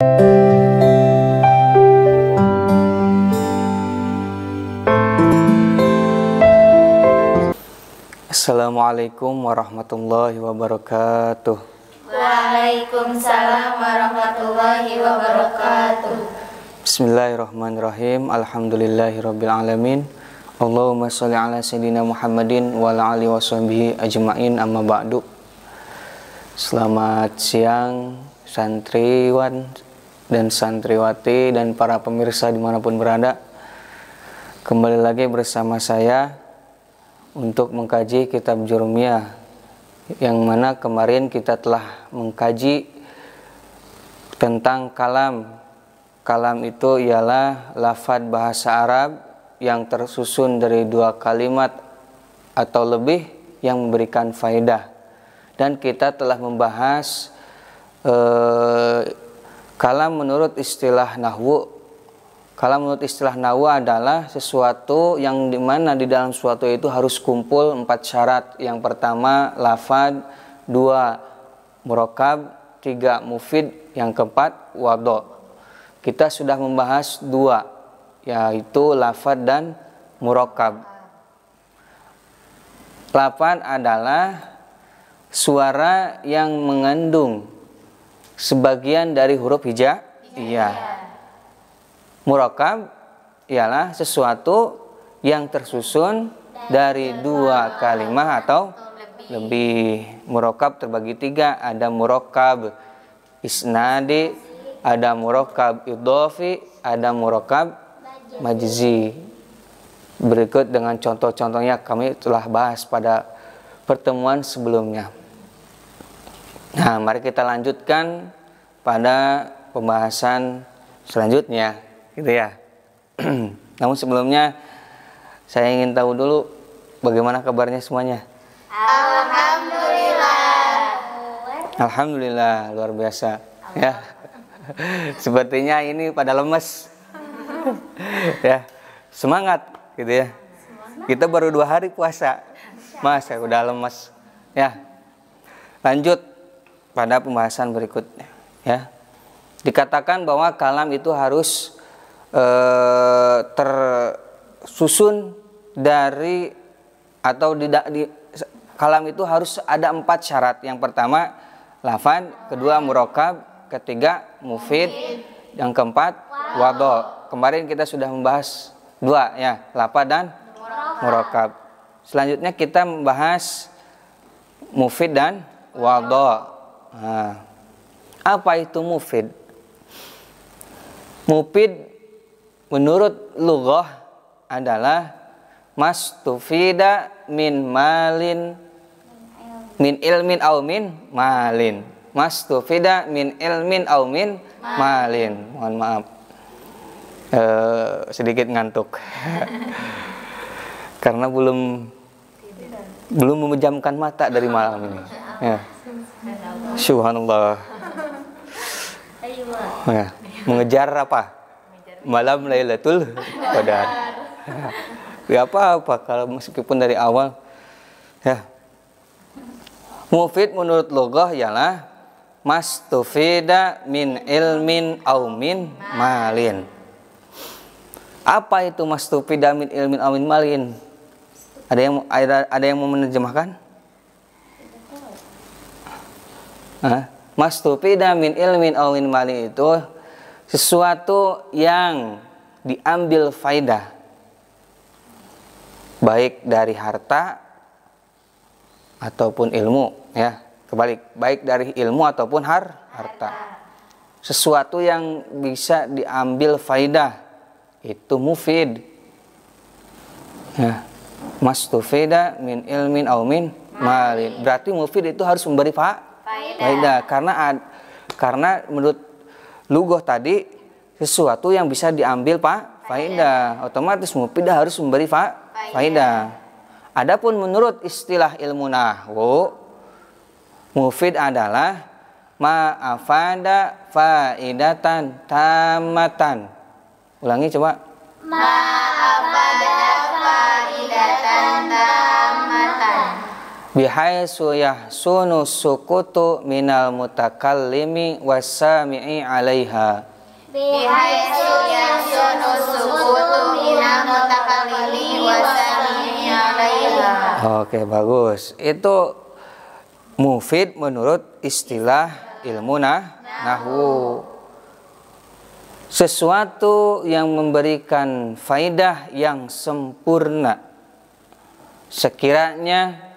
Assalamualaikum warahmatullahi wabarakatuh. Waalaikumsalam warahmatullahi wabarakatuh. Bismillahirrahmanirrahim. Alhamdulillahirabbil alamin. Allahumma sholli ala sayyidina Muhammadin wa ala alihi washabihi ajmain, amma ba'du. Selamat siang santriwan dan santriwati dan para pemirsa dimanapun berada. Kembali lagi bersama saya untuk mengkaji kitab Jurumiyah, yang mana kemarin kita telah mengkaji tentang kalam. Kalam itu ialah lafadz bahasa Arab yang tersusun dari dua kalimat atau lebih yang memberikan faedah. Dan kita telah membahas kalam menurut istilah nahwu. Kalam menurut istilah nahwu adalah sesuatu yang dimana di dalam sesuatu itu harus kumpul 4 syarat. Yang pertama lafadz, 2 murakkab, 3 mufid, yang keempat wadho. Kita sudah membahas 2, yaitu lafadz dan murakkab. Lafadz adalah suara yang mengandung sebagian dari huruf hijaiyah. Murakkab ialah sesuatu yang tersusun dari 2 kalimat atau lebih. Murakkab terbagi 3, ada murakkab isnadi, ada murakkab idhofi, ada murakkab majzi. Berikut dengan contoh-contohnya kami telah bahas pada pertemuan sebelumnya. Nah, mari kita lanjutkan pada pembahasan selanjutnya, gitu ya. Namun sebelumnya saya ingin tahu dulu bagaimana kabarnya semuanya. Alhamdulillah. Alhamdulillah, luar biasa ya. Sepertinya ini pada lemes. Ya, semangat gitu ya. Kita baru 2 hari puasa, Mas, udah lemes ya. Lanjut pada pembahasan berikutnya ya. Dikatakan bahwa kalam itu harus tersusun dari atau kalam itu harus ada 4 syarat. Yang pertama lafadz, kedua murakkab, ketiga mufid, yang keempat wadho. Kemarin kita sudah membahas 2 ya, lafadz dan murakkab. Selanjutnya kita membahas mufid dan wadho. Nah, apa itu mufid? Mufid menurut lughah adalah mastufida min malin min ilmin aw min malin. Mastufida min ilmin aw min malin. Mohon maaf, sedikit ngantuk karena belum memejamkan mata dari malam ini ya. Subhanallah ya. Mengejar apa? Malam Lailatul Qadar. Ya apa kalau meskipun dari awal ya. Mufid menurut lughah ialah mastufida min ilmin aw min malin. Apa itu mastufida min ilmin aw min malin? Ada yang mau menerjemahkan? Mastufida min ilmin aw min malin itu sesuatu yang diambil faidah, baik dari harta ataupun ilmu ya. Kebalik, baik dari ilmu ataupun harta. Sesuatu yang bisa diambil faidah itu mufid ya. Mastufida min ilmin aw min malin. Berarti mufid itu harus memberi faidah. Karena menurut lughah tadi sesuatu yang bisa diambil faidah, otomatis mufid harus memberi faidah. Adapun menurut istilah ilmu nahwu, mufid adalah ma'afada faidatan tamatan. Ulangi coba. Ma'afada faidatan tamatan. Bihaitsu yahsunu sukutu minal mutakallimi wassami'i 'alaiha. Bihaitsu yahsunu sukutu minal mutakallimi wassami'i 'alaiha. Oke, bagus. Itu mufid menurut istilah ilmu nahwu. Sesuatu yang memberikan faidah yang sempurna. Sekiranya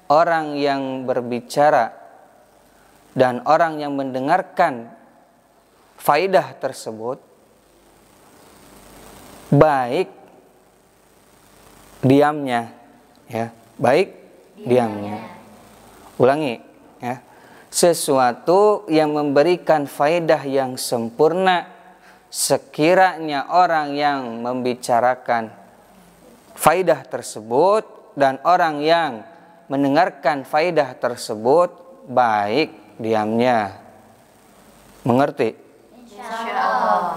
orang yang berbicara dan orang yang mendengarkan faidah tersebut baik diamnya, ya, baik diamnya. Ulangi, ya. Sesuatu yang memberikan faidah yang sempurna sekiranya orang yang membicarakan faidah tersebut dan orang yang mendengarkan faidah tersebut baik diamnya. Mengerti? Insyaallah.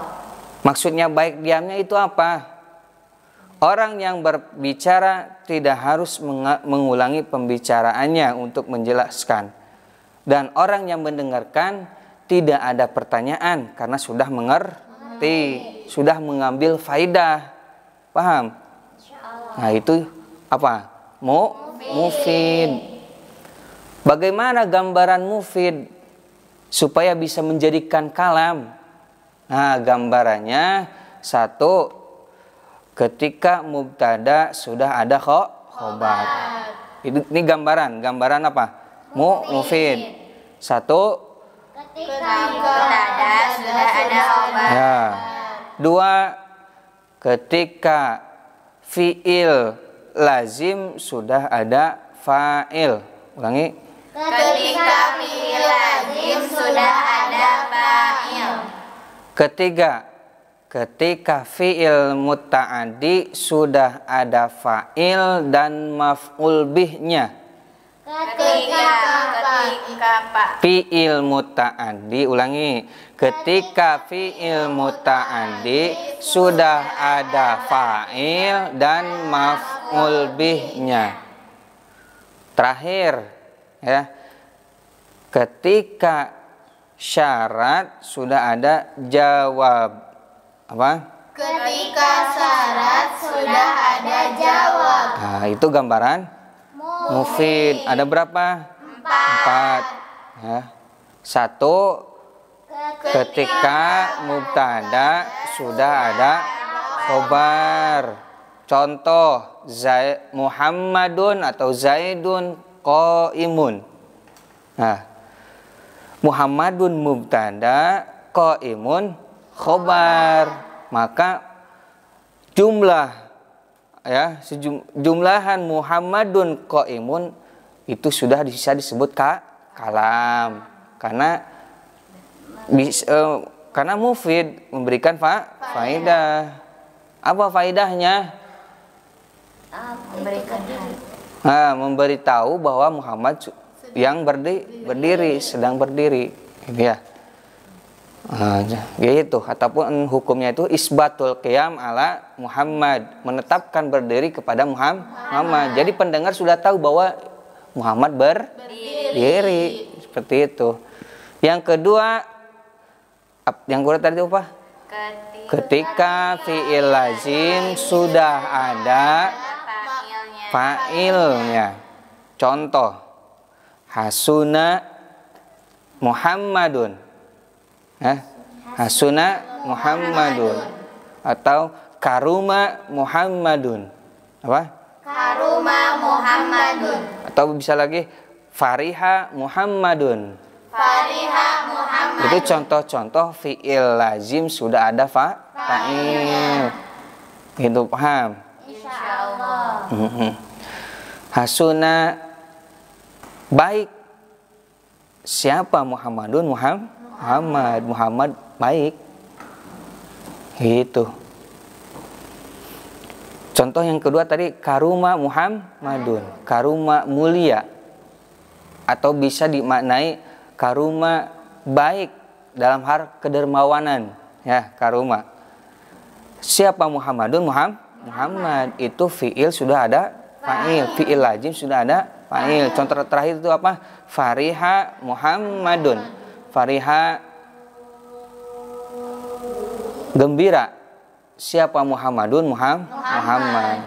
Maksudnya baik diamnya itu apa? Orang yang berbicara tidak harus mengulangi pembicaraannya untuk menjelaskan. Dan orang yang mendengarkan tidak ada pertanyaan karena sudah mengerti, sudah mengambil faidah. Paham? Nah, itu apa? Mufid. Bagaimana gambaran mufid supaya bisa menjadikan kalam? Nah, gambarannya satu, ketika mubtada sudah ada khobar. Ini gambaran apa? Mufid. Satu, Ketika mubtada sudah ada khobar. ya. Dua, ketika fiil lazim sudah ada fa'il. Ulangi. Ketika fi'il lazim sudah ada fa'il. Ketiga, ketika fi'il muta'addi sudah ada fa'il dan maf'ul bihnya. Ketika Fi'il muta'addi, ulangi. Ketika fi'il muta'addi sudah ada fa'il dan maf'ul bihnya. Terakhir, ya. Ketika syarat sudah ada jawab. Apa? Ketika syarat sudah ada jawab. Nah, itu gambaran mufid. Ada berapa? Empat. Ya. Satu, ketika mubtada sudah ada khobar. Contoh, Muhammadun atau Zaidun qaimun. Nah, Muhammadun mubtada, qaimun khobar. Maka jumlah, ya, jumlahan Muhammadun qaimun itu sudah bisa disebut kalam karena mufid memberikan faidah. Apa faidahnya? Memberitahu bahwa Muhammad yang berdiri sedang berdiri, ya. Gitu. Ataupun hukumnya itu isbatul qiyam ala Muhammad, menetapkan berdiri kepada Muhammad. Jadi pendengar sudah tahu bahwa Muhammad berdiri. Seperti itu. Yang kedua, yang kedua tadi apa? Ketika fi'il lazim sudah ada fa'ilnya. Contoh, hasuna Muhammadun. Hasuna Muhammadun. Atau karuma Muhammadun. Apa? Karuma Muhammadun. Atau bisa lagi fariha Muhammadun. Fariha Muhammadun. Itu contoh-contoh fi'il lazim sudah ada fa'il. Gitu, paham? Insyaallah. Hasuna baik. Siapa Muhammadun? Muhammad baik. Gitu. Contoh yang kedua tadi karuma Muhammadun. Karuma mulia. Atau bisa dimaknai karuma baik dalam hal kedermawanan, ya, karuma. Siapa Muhammadun? Muhammad itu fiil sudah ada fa'il, fiil lazim sudah ada fa'il. Contoh terakhir itu apa? Fariha Muhammadun. Fariha gembira. Siapa Muhammadun? Muhammad.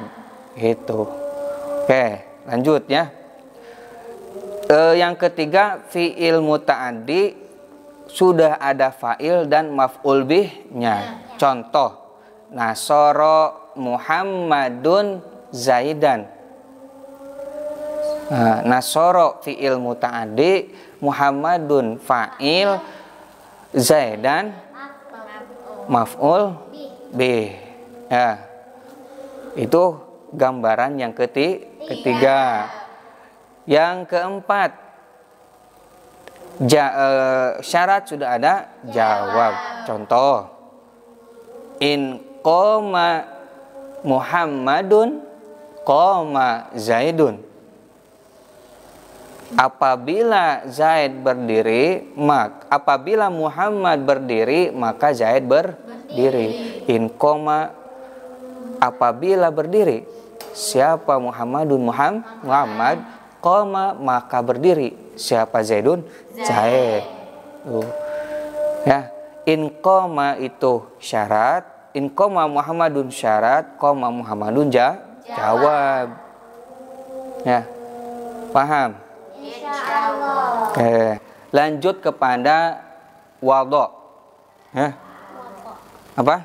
Gitu. Oke, lanjut ya. Yang ketiga, fi'il muta'addi sudah ada fa'il dan maf'ul bihnya. Contoh, nasoro Muhammadun Zaidan. Nah, nasoro fi'il muta'addi, Muhammadun fa'il, Zaidan maf'ul bih. Ya. Itu gambaran yang ketiga. Yang keempat, syarat sudah ada jawab. Contoh, in qoma Muhammadun qoma Zaidun. Apabila Zaid berdiri, apabila Muhammad berdiri, maka Zaid berdiri. In qoma, apabila berdiri, siapa Muhammadun? Muhammad. Qoma, maka berdiri. Siapa Zaidun? Zaid. Ya, in qoma itu syarat, in qoma Muhammadun syarat, qoma Muhammadun jawab. Ya. Paham? Insyaallah. Oke. Lanjut kepada wadho. Ya. Apa?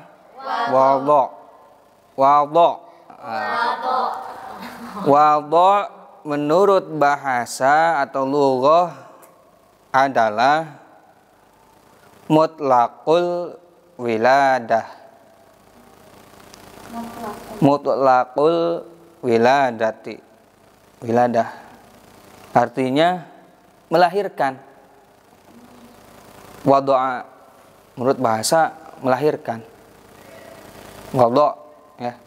Wadho. Wadho. Wadho menurut bahasa atau lughah adalah mutlaqul wiladah. Mutlaqul wiladati. Wiladah artinya melahirkan. Wadha'a menurut bahasa melahirkan. Wadha' ya.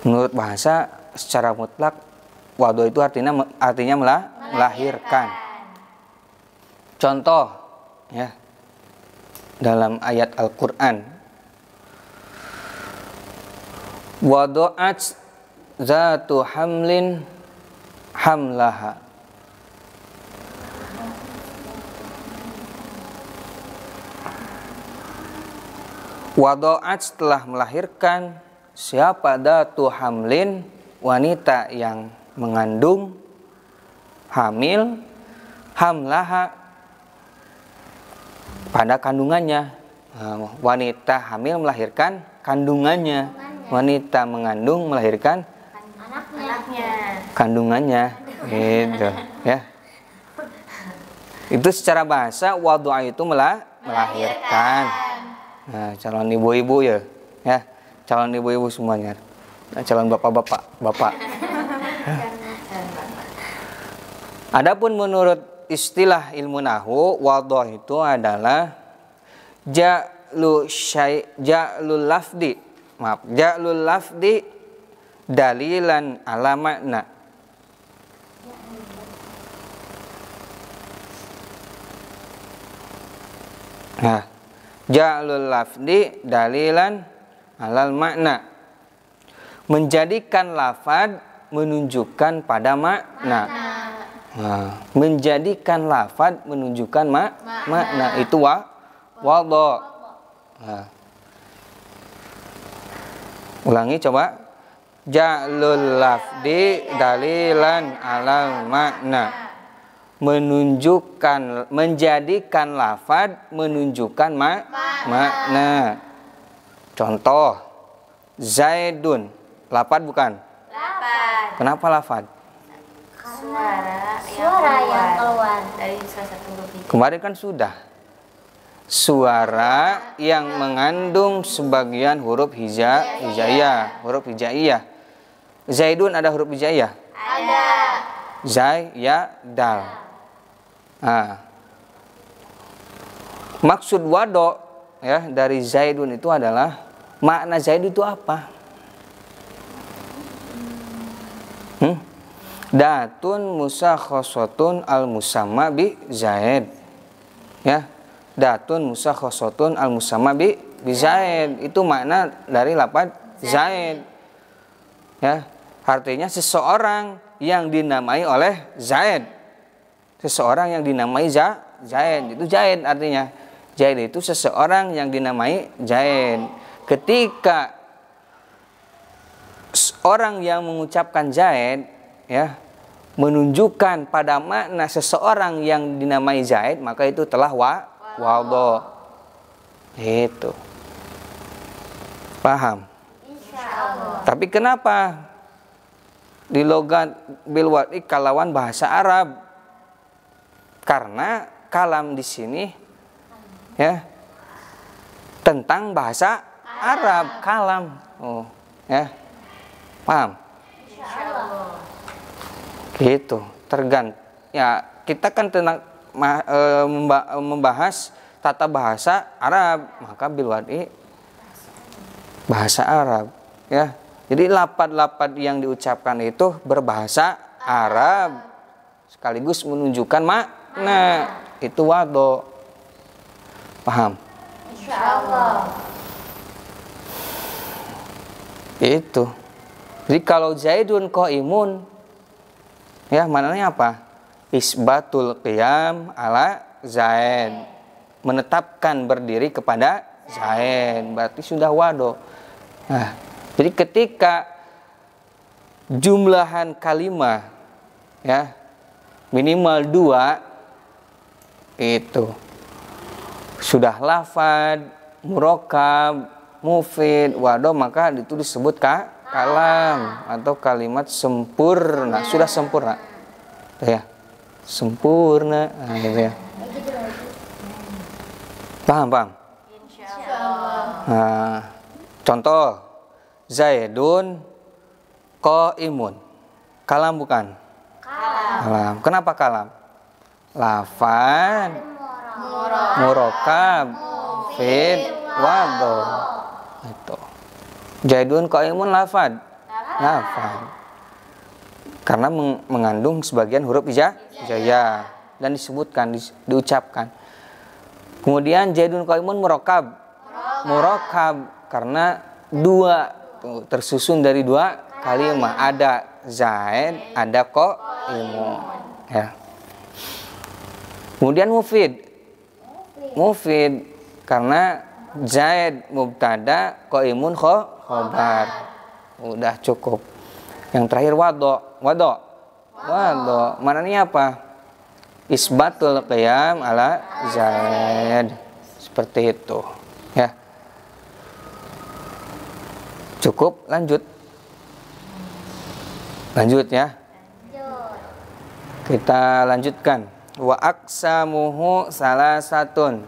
Menurut bahasa secara mutlak wadha itu artinya melahirkan. Contoh ya dalam ayat Al-Qur'an, wada'at zatu hamlin hamlaha. Wada'at setelah melahirkan, siapa datu hamlin, wanita yang mengandung, hamil, hamlaha, pada kandungannya. Wanita hamil melahirkan kandungannya, wanita mengandung melahirkan Anaknya. kandungannya. Gitu ya. Itu secara bahasa wadha itu melahirkan. Nah, calon ibu-ibu ya, calon ibu-ibu semuanya. Nah, calon bapak-bapak. Adapun menurut istilah ilmu nahwu, wadhah itu adalah ja'lul lafdi dalilan ala makna. Nah, ja'lul lafdi dalilan alal makna, menjadikan lafad menunjukkan pada makna. Nah, menjadikan lafad menunjukkan makna itu wadha. Nah. Ulangi coba. Ja'lul lafdi dalilan alal makna, menunjukkan, menjadikan lafad menunjukkan makna. Contoh, Zaidun, lafad bukan? Lafad. Kenapa lafad? Suara yang keluar dari salah satu huruf itu. Kemarin kan sudah. Suara yang mengandung sebagian huruf hijaiyah, huruf hijaiyah. Zaidun ada huruf hijaiyah? ada. Zai, ya, dal. Nah, maksud wadho ya dari Zaidun itu adalah makna Zaid itu apa? Datun musakhosotun al musamma bi Zaid. Ya, datun musakhosotun al musamma bi Zaid itu makna dari lafaz Zaid. Ya, artinya seseorang yang dinamai oleh Zaid. Seseorang yang dinamai Zaid. Itu Zaid artinya. Zaid itu seseorang yang dinamai Zaid. Ketika orang yang mengucapkan Zaid ya menunjukkan pada makna seseorang yang dinamai Zaid, maka itu telah wadho. Itu. Paham? Insyaallah. Tapi kenapa di logat bil wad'i kalawan bahasa Arab? Karena kalam di sini ya tentang bahasa Arab, kalam. Oh, ya. Paham? Insyaallah. Gitu, tergantung. Ya, kita kan tentang membahas tata bahasa Arab, maka bil wad'i bahasa Arab, ya. Jadi lafaz-lafaz yang diucapkan itu berbahasa Arab sekaligus menunjukkan makna. Itu wadho. Paham? Insyaallah. Itu. Jadi kalau Zaidun qaimun, ya maknanya apa? Isbatul qiyam ala Zaid. Menetapkan berdiri kepada Zaid. Berarti sudah wadho. Nah, jadi ketika jumlahan kalimah ya minimal 2 itu sudah lafad, murakkab, mufid, wadho, maka itu disebut kalam atau kalimat sempurna. Sudah sempurna. Ya. Sempurna. Nah, gitu ya. Paham? Insyaallah. Nah, contoh Zaidun qaimun. Kalam bukan? Kalam. Kenapa kalam? Lafad, murakkab, mufid, wadho. Itu. Zaidun qaimun lafad. Karena mengandung sebagian huruf hijaiyah dan disebutkan, diucapkan. Kemudian Zaidun qaimun murakkab. Murakkab karena 2 tersusun dari 2 kalimat. Ada Zaid, ada qaimun. Ya. Kemudian mufid. Mufid karena Zaid mubtada, qaimun khobar. Udah cukup. Yang terakhir wadho. Maknanya apa? Isbatul qiyam ala Zaid. Seperti itu. Ya. Cukup, lanjut ya. Kita lanjutkan. Wa aqsamuhu salasatun.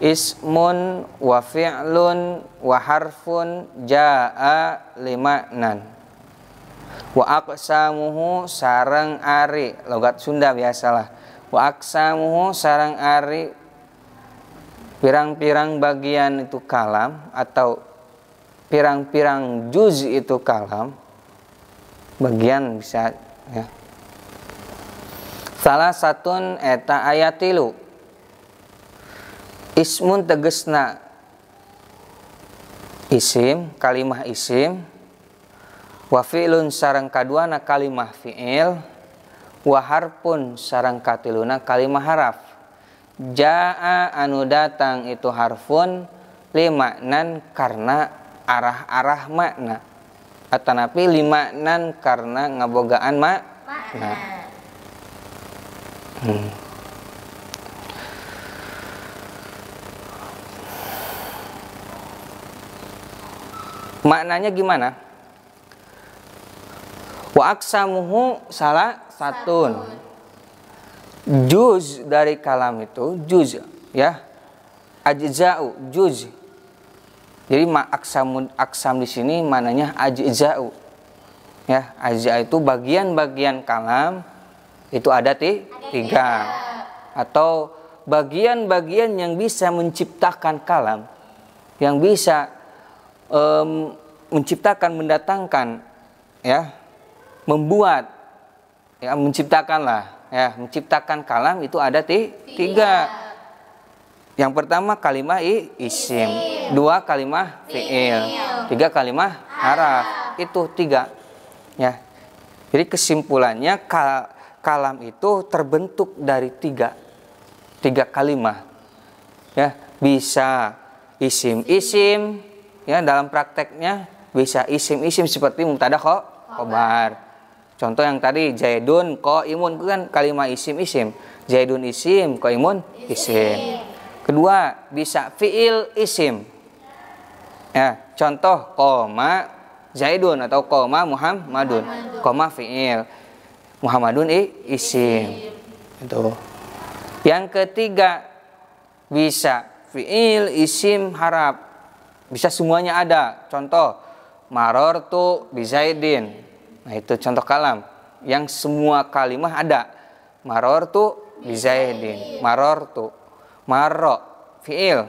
Ismun wa fi'lun wa harfun jaa lima'nan. Wa aqsamuhu sareng ari, logat Sunda biasalah. Wa aqsamuhu sareng ari, pirang-pirang bagian itu kalam atau pirang-pirang juz itu kalam. Bagian bisa ya. Salah satun eta ayatilu. Ismun tegesna isim, kalimah isim. Wa fi'lun sareng kaduana kalimah fi'il. Wa harfun sareng katiluna kalimah haraf. Jaa anu datang itu harfun limaknan karena arah-arah makna. Atanapi limaknan karena ngabogaan makna. Maknanya gimana? Wa aqsamuhu salah satun. Juz dari kalam itu juz ya. Ajza'u juz. Jadi aksam di sini maknanya ajza'u. Ya, ajza itu bagian-bagian kalam itu ada 3. Atau bagian-bagian yang bisa menciptakan kalam, yang bisa menciptakan, mendatangkan, ya, membuat, ya, menciptakan kalam itu ada 3. Yang pertama kalimah isim, 2 kalimah fi'il, 3 kalimah haraf. Itu 3. Ya. Jadi kesimpulannya kalam itu terbentuk dari tiga kalimah. Ya, bisa isim-isim, ya dalam prakteknya bisa isim-isim seperti mubtada khobar. Contoh yang tadi Zaidun qaimun itu kan kalimat isim-isim. Zaidun isim, qaimun isim. Kedua, bisa fiil isim. Ya, contoh qoma Zaidun atau qoma Muhammadun. Qoma fiil. Muhammadun isim. Itu. Yang ketiga, bisa fiil isim harap. Bisa semuanya ada. Contoh marortu bi Zaidin. Nah, itu contoh kalam yang semua kalimah ada. Marortu bi Zaidin. Marortu. Marro fiil.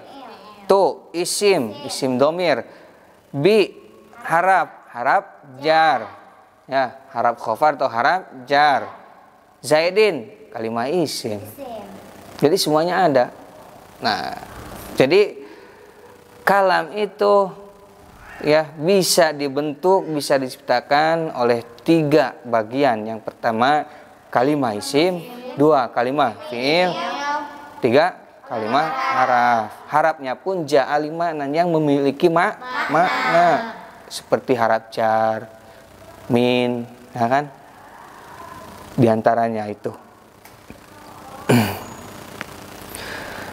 Tu isim domir. Bi harap jar. Ya, harap khafar atau harap jar. Zaidin kalimat isim. Jadi semuanya ada. Nah, jadi kalam itu ya bisa dibentuk, bisa diciptakan oleh tiga bagian. Yang pertama kalimat isim, dua kalimat fiil, tiga kalimat haraf. Harapnya pun ja'alima yang memiliki makna seperti harap jar, min, ya kan? Di antaranya itu.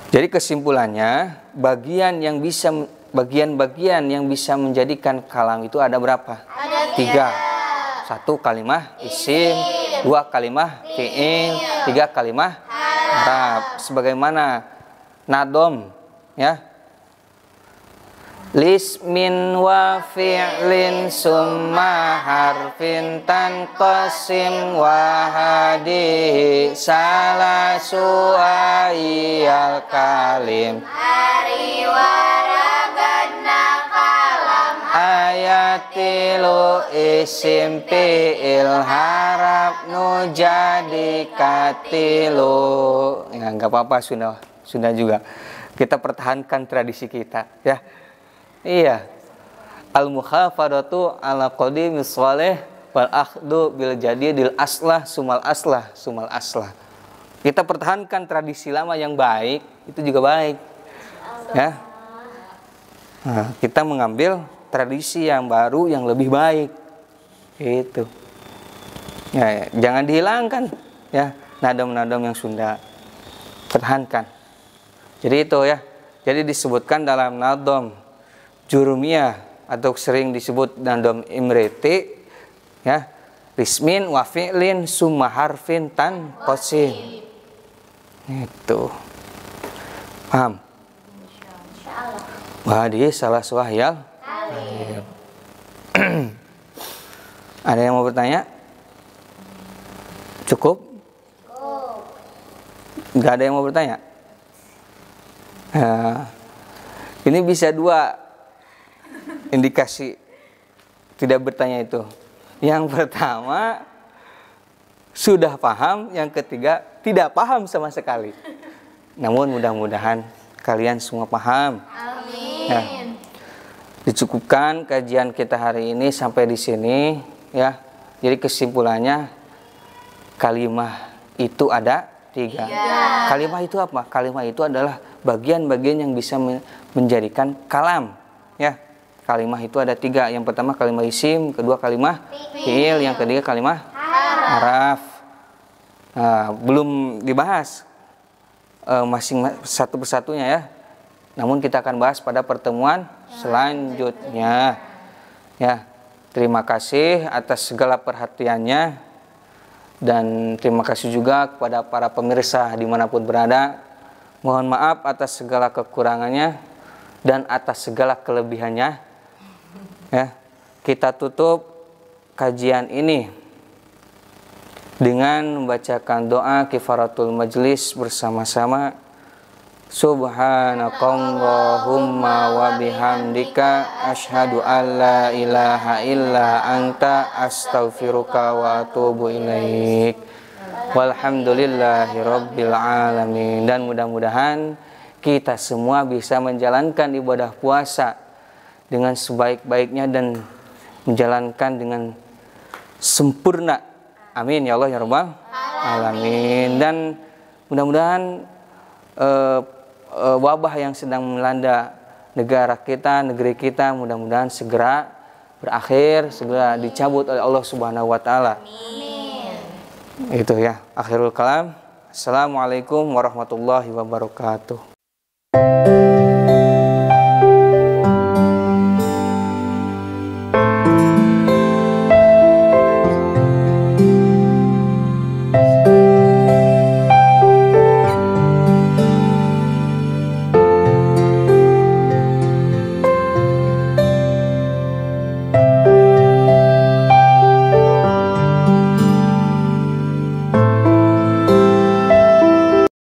Jadi kesimpulannya bagian-bagian yang bisa menjadikan kalam itu ada berapa? Tiga. Satu kalimah isim, dua kalimah fiil, tiga kalimah haraf. Sebagaimana nadom, ya. Lismin wa fi'lin summa harfin tanqasim wa hadihi salasu ayyal kalim Hari waragadna kalam ayatilu isim fi'il harap nu jadi katilu. Ya nggak apa-apa, sudah juga. Kita pertahankan tradisi kita, ya. Iya. Al-mukhafadatu ala qadimis shalih wal akhdu bil jadidil aslah sumal aslah. Kita pertahankan tradisi lama yang baik, itu juga baik. Ya. Nah, kita mengambil tradisi yang baru yang lebih baik. Itu. Ya, jangan dihilangkan, ya. Nadam-nadam yang Sunda pertahankan. Jadi itu, ya. Jadi disebutkan dalam nadam Jurumiyah atau sering disebut nadam Imriti, ya, rismin wa fi'lin summa harfin tan qasim. Itu. Paham? Wah, dia salah suahyal. Ada yang mau bertanya? Cukup? Gak ada yang mau bertanya? Ini bisa dua indikasi tidak bertanya itu. Yang pertama sudah paham, yang ketiga tidak paham sama sekali. Namun mudah-mudahan kalian semua paham. Amin. Ya. Dicukupkan kajian kita hari ini sampai di sini, ya. Jadi kesimpulannya kalimah itu ada tiga. Kalimah itu apa? Kalimah itu adalah bagian-bagian yang bisa menjadikan kalam, ya. Kalimah itu ada tiga. Yang pertama kalimah isim, kedua kalimah fiil, yang ketiga kalimah haraf. Nah, belum dibahas masing satu persatunya, ya. Namun kita akan bahas pada pertemuan selanjutnya. Ya, terima kasih atas segala perhatiannya dan terima kasih juga kepada para pemirsa dimanapun berada. Mohon maaf atas segala kekurangannya dan atas segala kelebihannya. Ya, kita tutup kajian ini dengan membacakan doa kifaratul majlis bersama-sama. Subhanakallahumma wa bihamdika asyhadu an la ilaha illa anta astaghfiruka wa atubu ilaik. Walhamdulillahi rabbil alamin. Dan mudah-mudahan kita semua bisa menjalankan ibadah puasa dengan sebaik-baiknya dan menjalankan dengan sempurna Amin ya Allah ya Rabbal alamin. Dan mudah-mudahan wabah yang sedang melanda negara kita, negeri kita, mudah-mudahan segera berakhir, segera dicabut oleh Allah Subhanahu wa taala. Itu ya, akhirul kalam. Assalamualaikum warahmatullahi wabarakatuh.